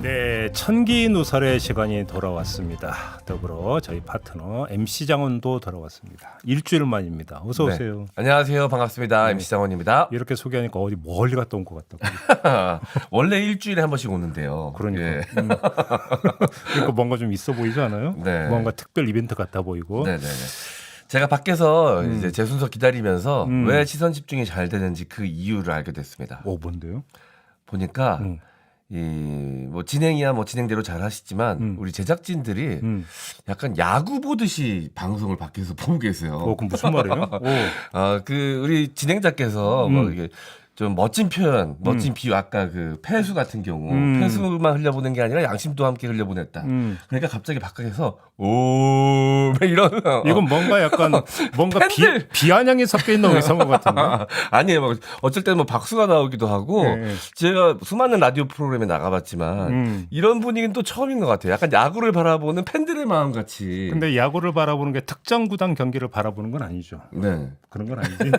네, 천기누설의 시간이 돌아왔습니다. 더불어 저희 파트너 MC 장원도 돌아왔습니다. 일주일 만입니다. 어서 네. 오세요. 안녕하세요. 반갑습니다. 네. MC 장원입니다. 이렇게 소개하니까 어디 멀리 갔다 온 것 같다고. 원래 일주일에 한 번씩 오는데요. 그러니까. 예. 그러니까 뭔가 좀 있어 보이지 않아요? 네. 뭔가 특별 이벤트 같아 보이고. 네네. 제가 밖에서 이제 제 순서 기다리면서 왜 시선 집중이 잘 되는지 그 이유를 알게 됐습니다. 뭔데요? 보니까 이 뭐 진행이야 뭐 진행대로 잘 하시지만 우리 제작진들이 약간 야구 보듯이 방송을 밖에서 보고 계세요. 그럼 무슨 말이에요? 그 우리 진행자께서 뭐 이게 좀 멋진 표현, 멋진 비유, 아까 그 폐수 같은 경우 폐수만 흘려보낸 게 아니라 양심도 함께 흘려보냈다. 그러니까 갑자기 바깥에서 오 이런 이건 뭔가 약간 뭔가 비아냥이 섞여 있는 의상어 같은데. 아니에요. 막 어쩔 때는 뭐 박수가 나오기도 하고 네. 제가 수많은 라디오 프로그램에 나가봤지만 이런 분위기는 또 처음인 것 같아요. 약간 야구를 바라보는 팬들의 마음 같이. 근데 야구를 바라보는 게 특정 구단 경기를 바라보는 건 아니죠. 네. 그런 건 아니지.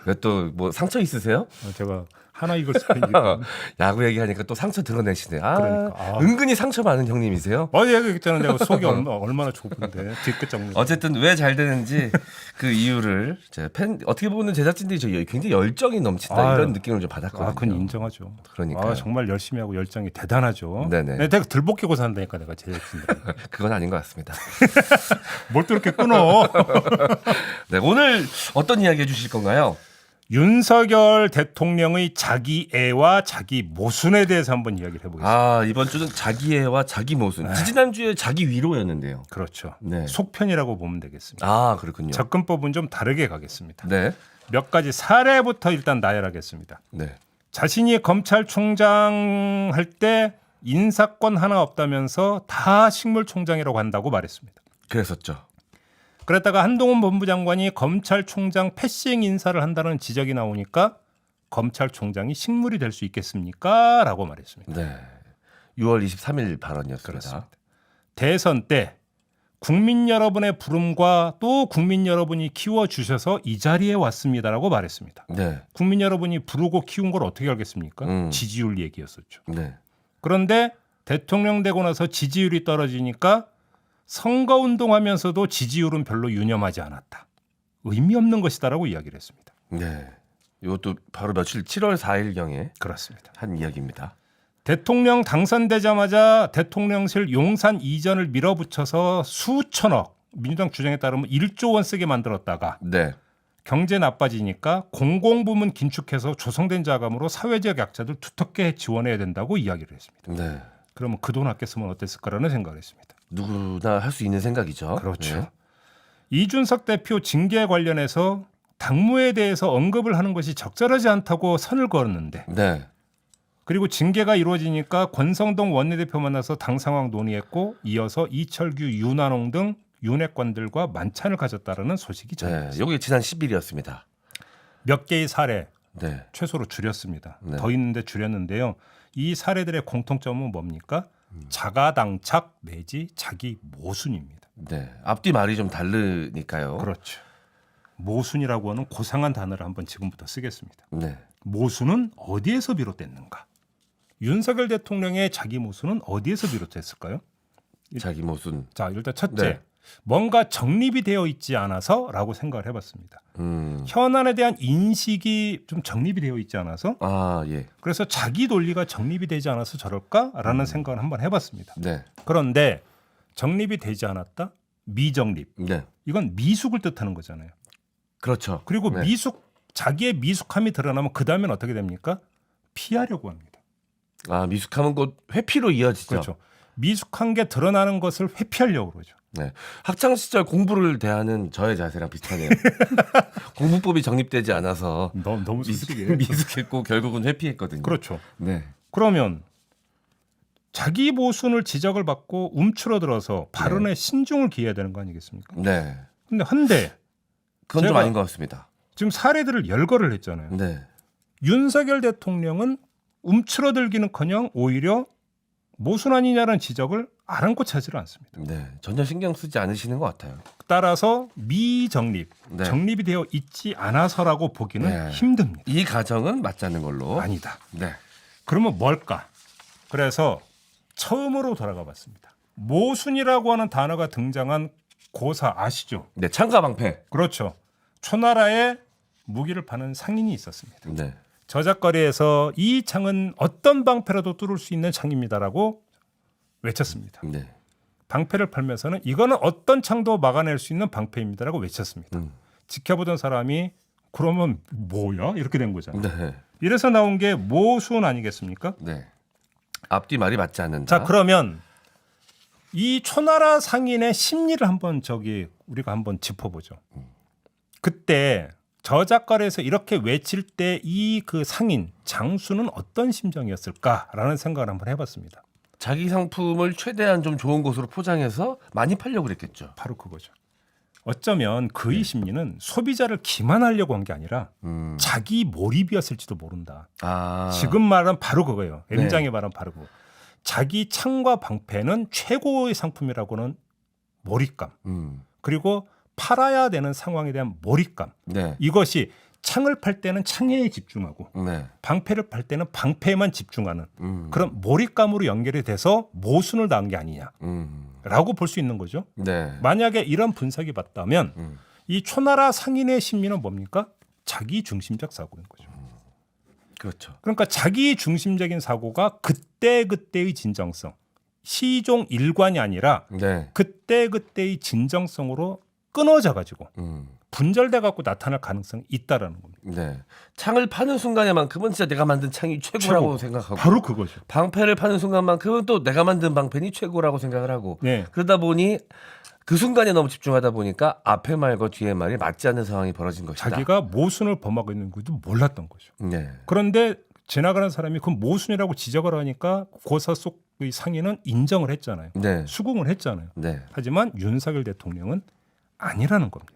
왜 또 뭐 상처 있으세요? 제가 하나 이글스 팬이니까. 야구 얘기하니까 또 상처 드러내시네. 그러니까. 은근히 상처 많은 형님이세요? 얘기했잖아요. 내가 속이 얼마나 좁은데 뒤끝 정리. 어쨌든 왜 잘 되는지 그 이유를 제가 어떻게 보면 제작진들이 굉장히 열정이 넘친다 이런 느낌을 좀 받았거든요. 그건 인정하죠. 그러니까 정말 열심히 하고 열정이 대단하죠. 네네. 내가 들볶이고 산다니까 내가 제작진들. 그건 아닌 것 같습니다. 뭘 또 이렇게 끊어? 네, 오늘 어떤 이야기 해주실 건가요? 윤석열 대통령의 자기애와 자기 모순에 대해서 한번 이야기를 해보겠습니다. 이번 주는 자기애와 자기 모순. 지난주에 자기 위로였는데요. 그렇죠. 네. 속편이라고 보면 되겠습니다. 그렇군요. 접근법은 좀 다르게 가겠습니다. 네. 몇 가지 사례부터 일단 나열하겠습니다. 네. 자신이 검찰총장 할 때 인사권 하나 없다면서 다 식물총장이라고 한다고 말했습니다. 그랬었죠. 그랬다가 한동훈 법무장관이 검찰총장 패싱 인사를 한다는 지적이 나오니까 검찰총장이 식물이 될 수 있겠습니까? 라고 말했습니다. 네. 6월 23일 발언이었습니다. 그렇습니다. 대선 때 국민 여러분의 부름과 또 국민 여러분이 키워주셔서 이 자리에 왔습니다라고 말했습니다. 네. 국민 여러분이 부르고 키운 걸 어떻게 알겠습니까? 지지율 얘기였었죠. 네. 그런데 대통령 되고 나서 지지율이 떨어지니까 선거운동하면서도 지지율은 별로 유념하지 않았다. 의미 없는 것이다라고 이야기를 했습니다. 네. 이것도 바로 며칠 7월 4일경에 그렇습니다. 한 이야기입니다. 대통령 당선되자마자 대통령실 용산 이전을 밀어붙여서 수천억, 민주당 주장에 따르면 1조 원 쓰게 만들었다가 네. 경제 나빠지니까 공공부문 긴축해서 조성된 자금으로 사회적 약자들 두텁게 지원해야 된다고 이야기를 했습니다. 네. 그러면 그 돈 아꼈으면 어땠을까라는 생각을 했습니다. 누구나 할 수 있는 생각이죠. 그렇죠. 네. 이준석 대표 징계 관련해서 당무에 대해서 언급을 하는 것이 적절하지 않다고 선을 그었는데 네. 그리고 징계가 이루어지니까 권성동 원내대표 만나서 당 상황 논의했고 이어서 이철규, 윤한홍 등 윤핵관들과 만찬을 가졌다라는 소식이 전해졌습니다. 이게 지난 10일이었습니다. 몇 개의 사례 네. 최소로 줄였습니다. 네. 더 있는데 줄였는데요. 이 사례들의 공통점은 뭡니까? 자가당착 내지 자기 모순입니다. 네. 앞뒤 말이 좀 다르니까요. 그렇죠. 모순이라고 하는 고상한 단어를 한번 지금부터 쓰겠습니다. 네. 모순은 어디에서 비롯됐는가? 윤석열 대통령의 자기 모순은 어디에서 비롯됐을까요? 자기 모순. 자, 일단 첫째, 네. 뭔가 정립이 되어 있지 않아서라고 생각을 해봤습니다. 현안에 대한 인식이 좀 정립이 되어 있지 않아서 예. 그래서 자기 논리가 정립이 되지 않아서 저럴까라는 생각을 한번 해봤습니다. 네. 그런데 정립이 되지 않았다? 미정립. 네. 이건 미숙을 뜻하는 거잖아요. 그렇죠. 그리고 네. 자기의 미숙함이 드러나면 그 다음엔 어떻게 됩니까? 피하려고 합니다. 미숙함은 곧 회피로 이어지죠. 그렇죠. 미숙한 게 드러나는 것을 회피하려고 그러죠. 네. 학창 시절 공부를 대하는 저의 자세랑 비슷하네요. 공부법이 정립되지 않아서 너무 솔직해. 미숙했고 결국은 회피했거든요. 그렇죠. 네. 그러면 자기 모순을 지적을 받고 움츠러들어서 발언에 신중을 기해야 되는 거 아니겠습니까? 네. 근데 한데 그건 좀 제가 아닌 것 같습니다. 지금 사례들을 열거를 했잖아요. 네. 윤석열 대통령은 움츠러들기는커녕 오히려 모순 아니냐라는 지적을 아랑곳하지를 않습니다. 네. 전혀 신경 쓰지 않으시는 것 같아요. 따라서 미정립, 네. 정립이 되어 있지 않아서라고 보기는 네. 힘듭니다. 이 가정은 맞지 않는 걸로. 아니다. 네. 그러면 뭘까? 그래서 처음으로 돌아가 봤습니다. 모순이라고 하는 단어가 등장한 고사 아시죠? 네, 창가 방패. 그렇죠. 초나라에 무기를 파는 상인이 있었습니다. 네. 저작거리에서 이 창은 어떤 방패라도 뚫을 수 있는 창입니다라고 외쳤습니다. 네. 방패를 팔면서는 이거는 어떤 창도 막아낼 수 있는 방패입니다라고 외쳤습니다. 지켜보던 사람이 그러면 뭐야? 이렇게 된 거잖아요. 네. 이래서 나온 게 모순 아니겠습니까? 네. 앞뒤 말이 맞지 않는다. 자, 그러면 이 초나라 상인의 심리를 한번 우리가 한번 짚어보죠. 그때 저작거리에서 이렇게 외칠 때 이 그 상인 장수는 어떤 심정이었을까라는 생각을 한번 해봤습니다. 자기 상품을 최대한 좀 좋은 곳으로 포장해서 많이 팔려고 그랬겠죠. 바로 그거죠. 어쩌면 그의 심리는 소비자를 기만하려고 한 게 아니라 자기 몰입이었을지도 모른다. 아. 지금 말은 바로 그거예요. 네. M장의 말은 바로 그거. 자기 창과 방패는 최고의 상품이라고는 몰입감. 그리고 팔아야 되는 상황에 대한 몰입감. 네. 이것이 창을 팔 때는 창에 집중하고 네. 방패를 팔 때는 방패에만 집중하는 그런 몰입감으로 연결이 돼서 모순을 당한 게 아니냐라고 볼 수 있는 거죠. 네. 만약에 이런 분석이 맞다면 이 초나라 상인의 심리는 뭡니까? 자기 중심적 사고인 거죠. 그렇죠. 그러니까 자기 중심적인 사고가 그때그때의 진정성, 시종 일관이 아니라 네. 그때그때의 진정성으로 끊어져 가지고 분절돼 갖고 나타날 가능성이 있다라는 겁니다. 네. 창을 파는 순간에만큼은 진짜 내가 만든 창이 최고라고 생각하고 바로 그거죠. 방패를 파는 순간만큼은 또 내가 만든 방패니 최고라고 생각을 하고 네. 그러다 보니 그 순간에 너무 집중하다 보니까 앞에 말과 뒤에 말이 맞지 않는 상황이 벌어진 것이다. 자기가 모순을 범하고 있는 것도 몰랐던 거죠. 네. 그런데 지나가는 사람이 그 모순이라고 지적을 하니까 고사 속의 상인은 인정을 했잖아요. 네. 수긍을 했잖아요. 네. 하지만 윤석열 대통령은 아니라는 겁니다.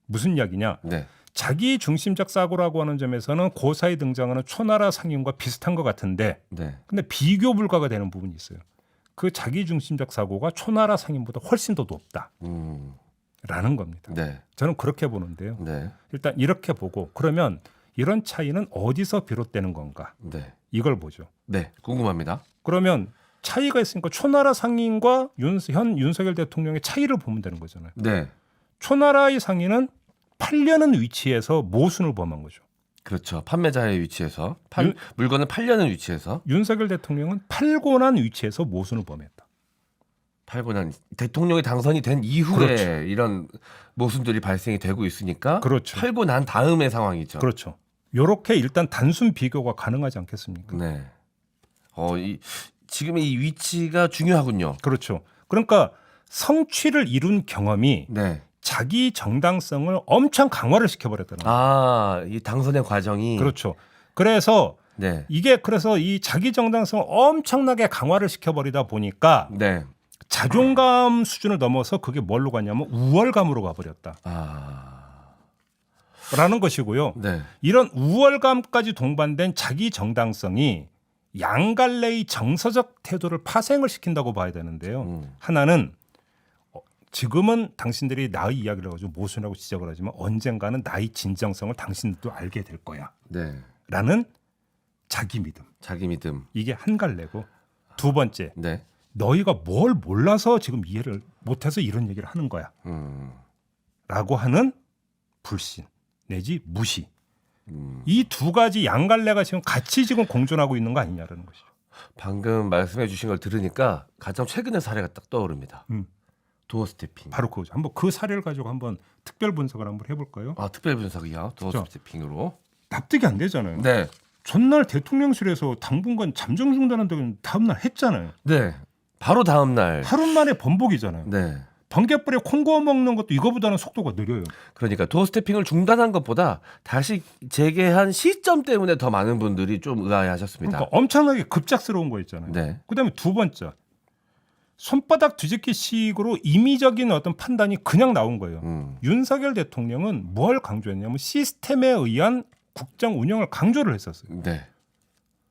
무슨 이야기냐? 네. 자기 중심적 사고라고 하는 점에서는 고사에 등장하는 초나라 상인과 비슷한 것 같은데 네. 근데 비교 불가가 되는 부분이 있어요. 그 자기 중심적 사고가 초나라 상인보다 훨씬 더 높다라는 겁니다. 네. 저는 그렇게 보는데요. 네. 일단 이렇게 보고 그러면 이런 차이는 어디서 비롯되는 건가? 네. 이걸 보죠. 네. 궁금합니다. 그러면 차이가 있으니까 초나라 상인과 현 윤석열 대통령의 차이를 보면 되는 거잖아요. 네. 초나라의 상인은 팔려는 위치에서 모순을 범한 거죠. 그렇죠. 판매자의 위치에서 윤- 물건을 팔려는 위치에서 윤석열 대통령은 팔고 난 위치에서 모순을 범했다. 팔고 난 대통령이 당선이 된 이후에 그렇죠. 이런 모순들이 발생이 되고 있으니까 그렇죠. 팔고 난 다음의 상황이죠. 그렇죠. 요렇게 일단 단순 비교가 가능하지 않겠습니까? 네. 지금 이 위치가 중요하군요. 그렇죠. 그러니까 성취를 이룬 경험이 네. 자기 정당성을 엄청 강화를 시켜버렸다는 거예요. 아, 이 당선의 과정이 그렇죠. 그래서 네. 그래서 이 자기 정당성을 엄청나게 강화를 시켜버리다 보니까 네. 자존감 수준을 넘어서 그게 뭘로 가냐면 우월감으로 가버렸다. 아. 라는 것이고요. 네. 이런 우월감까지 동반된 자기 정당성이 양갈래의 정서적 태도를 파생을 시킨다고 봐야 되는데요. 하나는 지금은 당신들이 나의 이야기를 가지고 모순이라고 지적을 하지만 언젠가는 나의 진정성을 당신들도 알게 될 거야. 네. 라는 자기 믿음. 자기 믿음. 이게 한 갈래고 두 번째 네. 너희가 뭘 몰라서 지금 이해를 못해서 이런 얘기를 하는 거야. 라고 하는 불신 내지 무시. 이 두 가지 양갈래가 지금 같이 지금 공존하고 있는 거 아니냐라는 것이죠. 방금 말씀해 주신 걸 들으니까 가장 최근의 사례가 딱 떠오릅니다. 도어 스태핑. 바로 그거죠. 한번 그 사례를 가지고 한번 특별 분석을 한번 해볼까요? 아, 특별 분석이요. 도어 그렇죠. 스태핑으로. 납득이 안 되잖아요. 네. 전날 대통령실에서 당분간 잠정 중단한다고 다음날 했잖아요. 네. 바로 다음 날. 하루 만에 번복이잖아요. 네. 번개불에 콩 구워 먹는 것도 이거보다는 속도가 느려요. 그러니까 도어 스태핑을 중단한 것보다 다시 재개한 시점 때문에 더 많은 분들이 좀 의아해하셨습니다. 그러니까 엄청나게 급작스러운 거 있잖아요. 네. 그다음에 두 번째 손바닥 뒤집기 식으로 임의적인 어떤 판단이 그냥 나온 거예요. 윤석열 대통령은 뭘 강조했냐면 시스템에 의한 국정 운영을 강조를 했었어요. 네.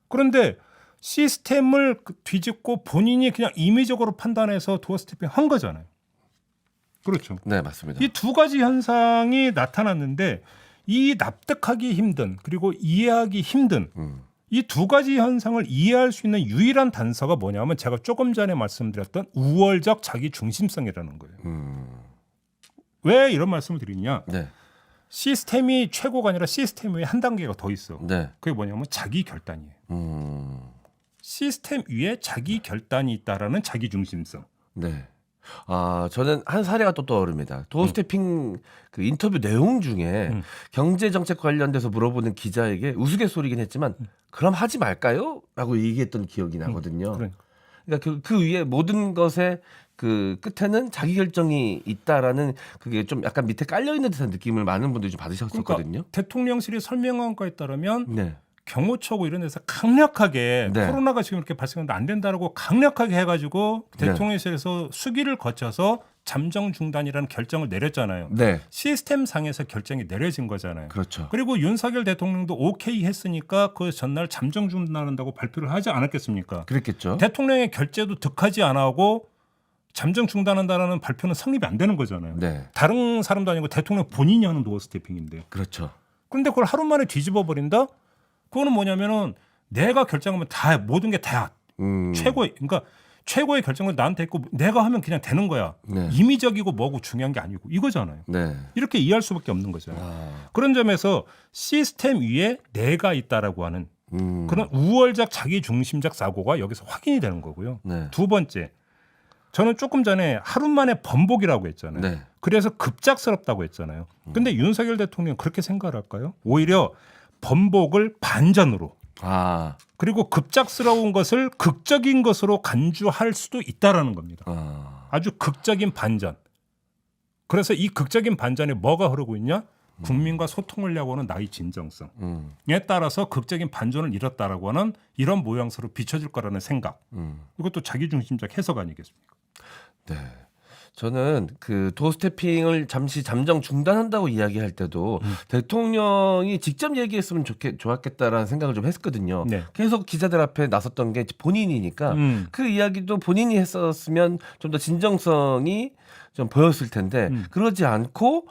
그런데 시스템을 뒤집고 본인이 그냥 임의적으로 판단해서 도어 스태핑 한 거잖아요. 그렇죠. 네, 맞습니다. 이 두 가지 현상이 나타났는데 이 납득하기 힘든 그리고 이해하기 힘든 이 두 가지 현상을 이해할 수 있는 유일한 단서가 뭐냐면 제가 조금 전에 말씀드렸던 우월적 자기 중심성이라는 거예요. 왜 이런 말씀을 드리냐? 네. 시스템이 최고가 아니라 시스템 위에 한 단계가 더 있어. 네. 그게 뭐냐면 자기 결단이에요. 시스템 위에 자기 결단이 있다라는 자기 중심성. 네. 아, 저는 한 사례가 또 떠오릅니다. 도어스태핑 그 인터뷰 내용 중에 경제 정책 관련돼서 물어보는 기자에게 우스갯소리긴 했지만 그럼 하지 말까요? 라고 얘기했던 기억이 나거든요. 그러니까 그 위에 모든 것의 그 끝에는 자기 결정이 있다라는 그게 좀 약간 밑에 깔려 있는 듯한 느낌을 많은 분들이 좀 받으셨었거든요. 그러니까 대통령실이 설명한 거에 따르면 네. 경호처고 이런 데서 강력하게 네. 코로나가 지금 이렇게 발생하는데 안 된다라고 강력하게 해가지고 네. 대통령실에서 수기를 거쳐서 잠정 중단이라는 결정을 내렸잖아요. 네. 시스템 상에서 결정이 내려진 거잖아요. 그렇죠. 그리고 윤석열 대통령도 오케이 했으니까 그 전날 잠정 중단한다고 발표를 하지 않았겠습니까? 그랬겠죠. 대통령의 결재도 득하지 않아 하고 잠정 중단한다라는 발표는 성립이 안 되는 거잖아요. 네. 다른 사람도 아니고 대통령 본인이 하는 도어 스태핑인데. 그렇죠. 그런데 그걸 하루 만에 뒤집어 버린다? 그거는 뭐냐면은 내가 결정하면 다 모든 게 다 최고의 그러니까 최고의 결정을 나한테 했고 내가 하면 그냥 되는 거야. 네. 임의적이고 뭐고 중요한 게 아니고 이거잖아요. 네. 이렇게 이해할 수밖에 없는 거잖아요. 그런 점에서 시스템 위에 내가 있다라고 하는 그런 우월적 자기 중심적 사고가 여기서 확인이 되는 거고요. 네. 두 번째, 저는 조금 전에 하루 만에 번복이라고 했잖아요. 네. 그래서 급작스럽다고 했잖아요. 근데 윤석열 대통령 그렇게 생각을 할까요? 오히려 번복을 반전으로 아. 그리고 급작스러운 것을 극적인 것으로 간주할 수도 있다라는 겁니다. 아주 극적인 반전. 그래서 이 극적인 반전에 뭐가 흐르고 있냐? 국민과 소통을 하려고 하는 나의 진정성에 따라서 극적인 반전을 이뤘다라고 하는 이런 모양새로 비춰질 거라는 생각. 이것도 자기중심적 해석 아니겠습니까? 네. 저는 그 도어스태핑을 잠시 잠정 중단한다고 이야기할 때도 대통령이 직접 얘기했으면 좋았겠다라는 생각을 좀 했거든요. 네. 계속 기자들 앞에 나섰던 게 본인이니까 그 이야기도 본인이 했었으면 좀 더 진정성이 좀 보였을 텐데 그러지 않고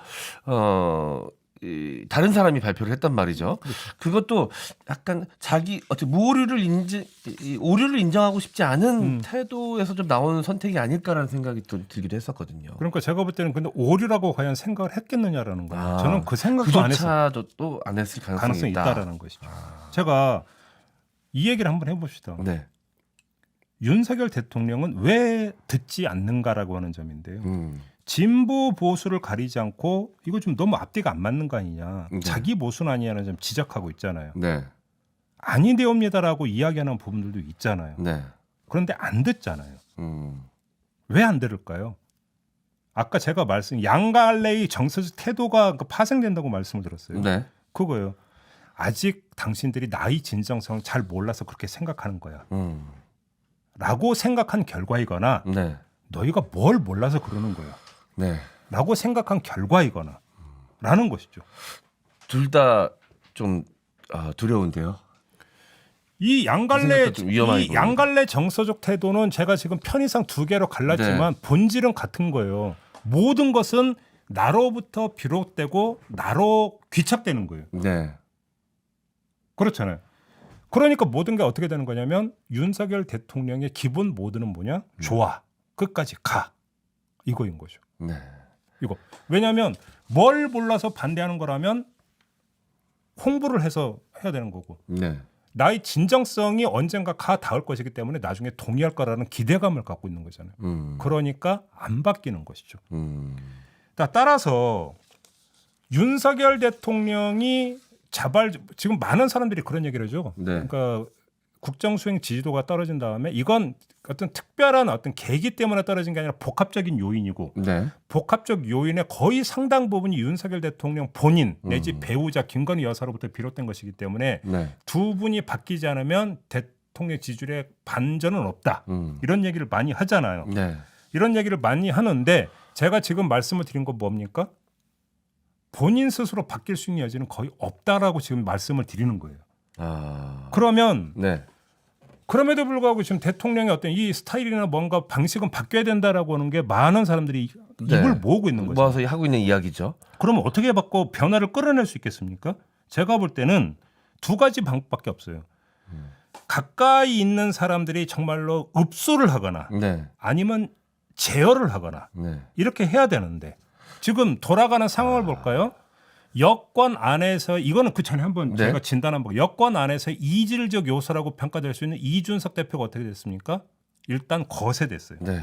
다른 사람이 발표를 했단 말이죠. 그것도 약간 자기 어떻게 오류를 인정하고 싶지 않은 태도에서 좀 나오는 선택이 아닐까라는 생각이 또 들기도 했었거든요. 그러니까 제가 볼 때는 근데 오류라고 과연 생각을 했겠느냐라는 거예요. 저는 그 생각도 안 했어요. 그조차도 또 안 했을 가능성이 있다. 있다라는 것이죠. 제가 이 얘기를 한번 해봅시다. 네. 윤석열 대통령은 왜 듣지 않는가라고 하는 점인데요. 진보 보수를 가리지 않고 이거 좀 너무 앞뒤가 안 맞는 거 아니냐. 네. 자기 모순 아니냐는 점 지적하고 있잖아요. 네. 아니되옵니다라고 이야기하는 부분들도 있잖아요. 네. 그런데 안 듣잖아요. 왜 안 들을까요? 아까 제가 양갈래의 정서적 태도가 파생된다고 말씀을 드렸어요. 네. 그거예요. 아직 당신들이 나의 진정성을 잘 몰라서 그렇게 생각하는 거야. 라고 생각한 결과이거나 네. 너희가 뭘 몰라서 그러는 거야. 네. 라고 생각한 결과이거나 라는 것이죠. 둘 다 좀 두려운데요. 이 양갈래 좀 위험하게 이 양갈래 정서적 태도는 제가 지금 편의상 두 개로 갈랐지만 본질은 같은 거예요. 모든 것은 나로부터 비롯되고 나로 귀착되는 거예요. 네. 그렇잖아요. 그러니까 모든 게 어떻게 되는 거냐면 윤석열 대통령의 기본 모드는 뭐냐? 좋아. 끝까지 가. 이거인 거죠. 네. 이거. 왜냐하면 뭘 몰라서 반대하는 거라면 홍보를 해서 해야 되는 거고 네. 나의 진정성이 언젠가 가 닿을 것이기 때문에 나중에 동의할 거라는 기대감을 갖고 있는 거잖아요. 그러니까 안 바뀌는 것이죠. 따라서 윤석열 대통령이 지금 많은 사람들이 그런 얘기를 하죠. 네. 그러니까 국정수행 지지도가 떨어진 다음에 이건 어떤 특별한 어떤 계기 때문에 떨어진 게 아니라 복합적인 요인이고 네. 복합적 요인의 거의 상당 부분이 윤석열 대통령 본인 내지 배우자 김건희 여사로부터 비롯된 것이기 때문에 네. 두 분이 바뀌지 않으면 대통령 지지율에 반전은 없다. 이런 얘기를 많이 하잖아요. 네. 이런 얘기를 많이 하는데 제가 지금 말씀을 드린 건 뭡니까? 본인 스스로 바뀔 수 있는 여지는 거의 없다라고 지금 말씀을 드리는 거예요. 그러면 네. 그럼에도 불구하고 지금 대통령의 어떤 이 스타일이나 뭔가 방식은 바뀌어야 된다라고 하는 게 많은 사람들이 입을 모으고 있는 거죠. 모아서 하고 있는 이야기죠. 그러면 어떻게 바꿔 변화를 끌어낼 수 있겠습니까? 제가 볼 때는 두 가지 방법밖에 없어요. 가까이 있는 사람들이 정말로 읍소를 하거나 네. 아니면 제어를 하거나 네. 이렇게 해야 되는데 지금 돌아가는 상황을 볼까요? 여권 안에서 이거는 그 전에 한번 네. 제가 진단 한번 여권 안에서 이질적 요소라고 평가될 수 있는 이준석 대표가 어떻게 됐습니까? 일단 거세됐어요. 네.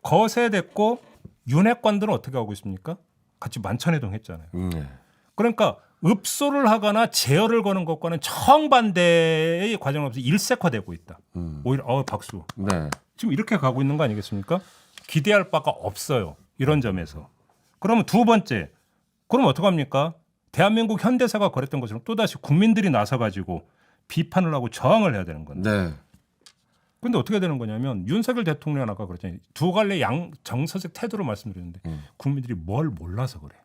거세됐고 윤핵관들은 어떻게 하고 있습니까? 같이 만천해동했잖아요. 네. 그러니까 읍소를 하거나 제어를 거는 것과는 정반대의 과정을 없이 일색화되고 있다. 오히려 박수. 네. 지금 이렇게 가고 있는 거 아니겠습니까? 기대할 바가 없어요. 이런 점에서. 그러면 두 번째. 그럼 어떡합니까? 대한민국 현대사가 그랬던 것처럼 또다시 국민들이 나서가지고 비판을 하고 저항을 해야 되는 건데. 네. 근데 어떻게 되는 거냐면 윤석열 대통령은 아까 그랬잖아요. 두 갈래 정서적 태도로 말씀드렸는데 국민들이 뭘 몰라서 그래.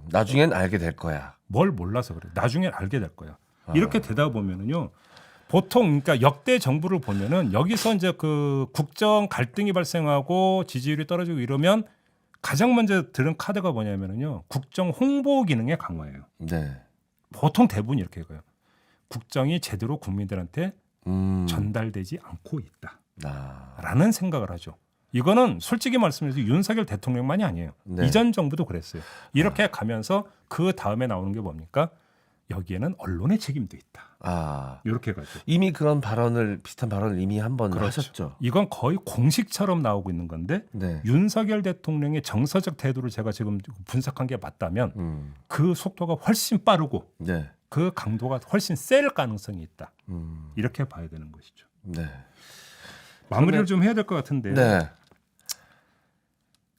나중엔 알게 될 거야. 뭘 몰라서 그래. 나중에 알게 될 거야. 이렇게 되다 보면은요. 보통 그러니까 역대 정부를 보면은 여기서 이제 그 국정 갈등이 발생하고 지지율이 떨어지고 이러면 가장 먼저 들은 카드가 뭐냐면은요. 국정 홍보 기능의 강화예요. 네. 보통 대부분 이렇게 가요. 국정이 제대로 국민들한테 전달되지 않고 있다라는 생각을 하죠. 이거는 솔직히 말씀해서 윤석열 대통령만이 아니에요. 네. 이전 정부도 그랬어요. 이렇게 가면서 그 다음에 나오는 게 뭡니까? 여기에는 언론의 책임도 있다. 이렇게 가죠. 이미 그런 비슷한 발언을 이미 한번 하셨죠. 이건 거의 공식처럼 나오고 있는 건데 네. 윤석열 대통령의 정서적 태도를 제가 지금 분석한 게 맞다면 그 속도가 훨씬 빠르고 네. 그 강도가 훨씬 셀 가능성이 있다. 이렇게 봐야 되는 것이죠. 네. 마무리를 좀 해야 될 것 같은데. 네.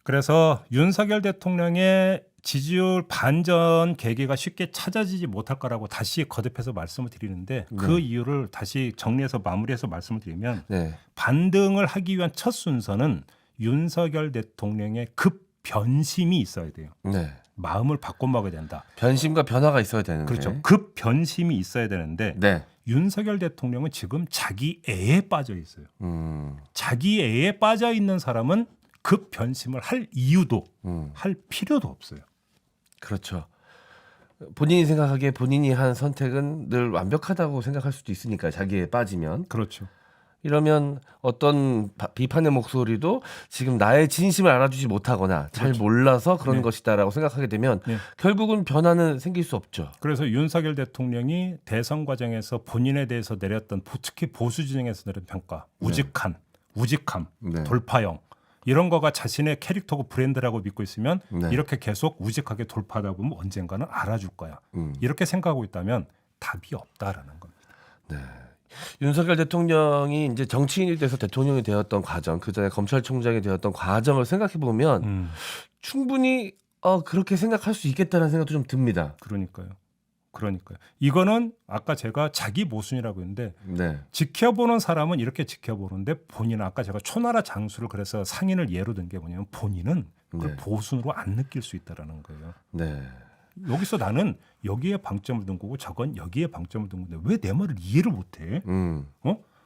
그래서 윤석열 대통령의 지지율 반전 계기가 쉽게 찾아지지 못할 거라고 다시 거듭해서 말씀을 드리는데 그 이유를 다시 정리해서 마무리해서 말씀을 드리면 네. 반등을 하기 위한 첫 순서는 윤석열 대통령의 급 변심이 있어야 돼요. 네. 마음을 바꿔먹어야 된다. 변심과 변화가 있어야 되는데. 그렇죠. 급 변심이 있어야 되는데 네. 윤석열 대통령은 지금 자기 애에 빠져 있어요. 자기 애에 빠져 있는 사람은 급 변심을 할 이유도 할 필요도 없어요. 그렇죠. 본인이 생각하기에 본인이 한 선택은 늘 완벽하다고 생각할 수도 있으니까 자기에 빠지면. 그렇죠. 이러면 어떤 비판의 목소리도 지금 나의 진심을 알아주지 못하거나 잘 그렇죠. 몰라서 그런 네. 것이다라고 생각하게 되면 네. 결국은 변화는 생길 수 없죠. 그래서 윤석열 대통령이 대선 과정에서 본인에 대해서 내렸던 특히 보수 진영에서 내린 평가, 우직함, 네. 돌파형 이런 거가 자신의 캐릭터고 브랜드라고 믿고 있으면 네. 이렇게 계속 우직하게 돌파하다 보면 언젠가는 알아줄 거야. 이렇게 생각하고 있다면 답이 없다라는 겁니다. 네. 윤석열 대통령이 이제 정치인이 돼서 대통령이 되었던 과정, 그 전에 검찰총장이 되었던 과정을 생각해 보면 충분히 그렇게 생각할 수 있겠다는 생각도 좀 듭니다. 그러니까요. 이거는 아까 제가 자기 모순이라고 했는데 네. 지켜보는 사람은 이렇게 지켜보는데 본인은 아까 제가 초나라 장수를 그래서 상인을 예로 든 게 뭐냐면 본인은 그걸 네. 보순으로 안 느낄 수 있다라는 거예요. 네. 여기서 나는 여기에 방점을 둔 거고 저건 여기에 방점을 둔 건데 왜 내 말을 이해를 못해?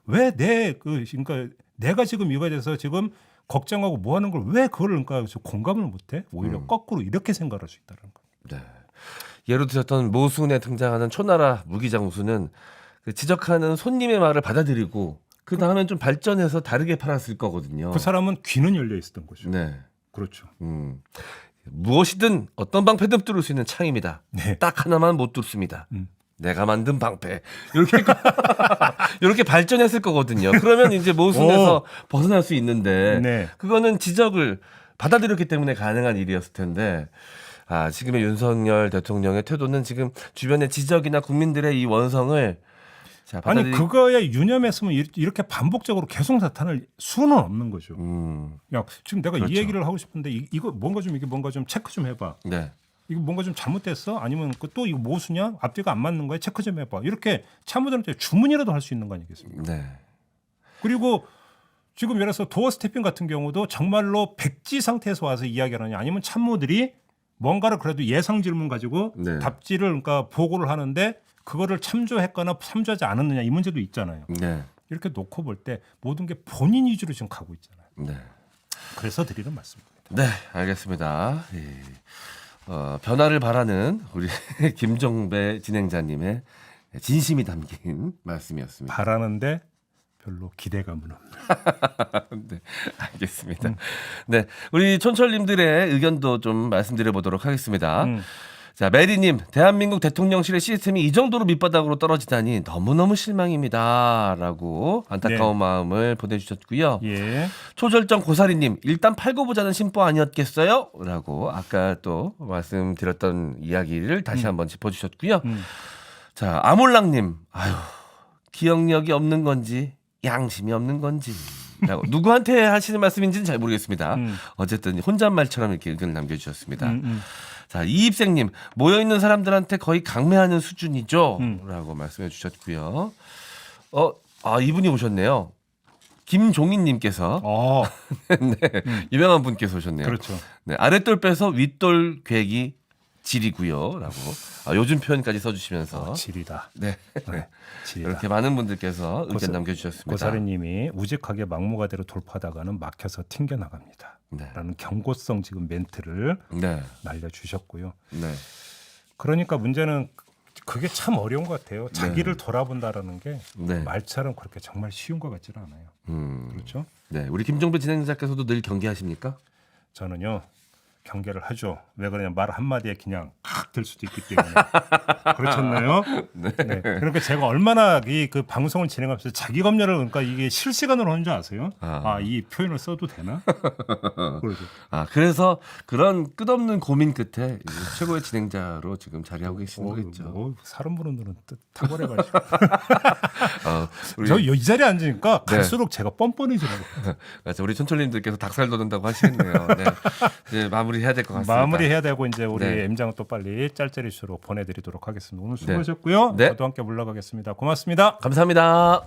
왜 그러니까 내가 지금 이거에 대해서 지금 걱정하고 뭐 하는 걸 왜 그걸 그러니까 공감을 못해? 오히려 거꾸로 이렇게 생각할 수 있다는 거. 네. 예로 드셨던 모순에 등장하는 초나라 무기장수는 그 지적하는 손님의 말을 받아들이고 그 다음엔 좀 발전해서 다르게 팔았을 거거든요. 그 사람은 귀는 열려 있었던 거죠. 네. 그렇죠. 무엇이든 어떤 방패든 뚫을 수 있는 창입니다. 네. 딱 하나만 못 뚫습니다. 내가 만든 방패. 이렇게 발전했을 거거든요. 그러면 이제 모순에서 벗어날 수 있는데 네. 그거는 지적을 받아들였기 때문에 가능한 일이었을 텐데 지금의 윤석열 대통령의 태도는 지금 주변의 지적이나 국민들의 이 원성을 아니 그거에 유념했으면 이렇게 반복적으로 계속 나타날 수는 없는 거죠. 야, 지금 내가 그렇죠. 이 얘기를 하고 싶은데 이게 뭔가 좀 체크 좀 해봐. 네. 이거 뭔가 좀 잘못됐어? 아니면 또 이거 모순이야? 앞뒤가 안 맞는 거야? 체크 좀 해봐. 이렇게 참모들한테 주문이라도 할 수 있는 거 아니겠습니까? 네. 그리고 지금 예를 들어서 도어 스태핑 같은 경우도 정말로 백지 상태에서 와서 이야기하느냐 아니면 참모들이 뭔가를 그래도 예상 질문 가지고 네. 답지를 그러니까 보고를 하는데 그거를 참조했거나 참조하지 않았느냐 이 문제도 있잖아요. 네. 이렇게 놓고 볼 때 모든 게 본인 위주로 지금 가고 있잖아요. 네. 그래서 드리는 말씀입니다. 네, 알겠습니다. 변화를 바라는 우리 김종배 진행자님의 진심이 담긴 말씀이었습니다. 바라는데 별로 기대감은 없는. 네, 알겠습니다. 네, 우리 촌철님들의 의견도 좀 말씀드려 보도록 하겠습니다. 자, 메리님, 대한민국 대통령실의 시스템이 이 정도로 밑바닥으로 떨어지다니 너무너무 실망입니다. 안타까운 마음을 보내주셨고요. 예. 초절정 고사리님, 일단 팔고 보자는 심보 아니었겠어요? 라고 아까 또 말씀드렸던 이야기를 다시 한번 짚어주셨고요. 자, 아몰랑님, 아유, 기억력이 없는 건지 양심이 없는 건지 라고 누구한테 하시는 말씀인지는 잘 모르겠습니다. 어쨌든 혼잣말처럼 이렇게 의견을 남겨주셨습니다. 자, 이입생님, 모여있는 사람들한테 거의 강매하는 수준이죠? 라고 말씀해 주셨고요. 이분이 오셨네요. 김종인님께서 네, 유명한 분께서 오셨네요. 그렇죠. 네, 아랫돌 빼서 윗돌 괴기 질이고요. 라고 요즘 표현까지 써주시면서 질이다. 네. 네, 질이다. 이렇게 많은 분들께서 의견 남겨주셨습니다. 고사리님이 우직하게 막무가내로 돌파하다가는 막혀서 튕겨나갑니다. 네. 라는 경고성 지금 멘트를 네. 날려주셨고요. 네. 그러니까 문제는 그게 참 어려운 것 같아요. 자기를 돌아본다라는 게 네. 말처럼 그렇게 정말 쉬운 것 같지는 않아요. 그렇죠? 네. 우리 김종배 진행자께서도 늘 경계하십니까? 저는요 경계를 하죠. 왜 그러냐 말 한마디에 그냥 칵 들 수도 있기 때문에 그렇잖아요. 네. 그러니까 제가 얼마나 그 방송을 진행하면서 자기 검열을 그러니까 이게 실시간으로 하는 줄 아세요? 이 표현을 써도 되나? 그러죠. 그래서 그런 끝없는 고민 끝에 이제 최고의 진행자로 지금 자리하고 계시는 거겠죠. 사람 보는 눈은 탁월해가지고. 우리 이 자리에 앉으니까 갈수록 제가 뻔뻔해지더라고요. 맞아, 우리 촌철님들께서 닭살 돋는다고 하시겠네요. 네. 이제 마무리해야 될 것 같습니다. 마무리해야 되고 이제 우리 네. M장은 또 빨리 짤짤이슈로 보내드리도록 하겠습니다. 오늘 수고하셨고요. 네. 저도 함께 물러가겠습니다. 고맙습니다. 감사합니다.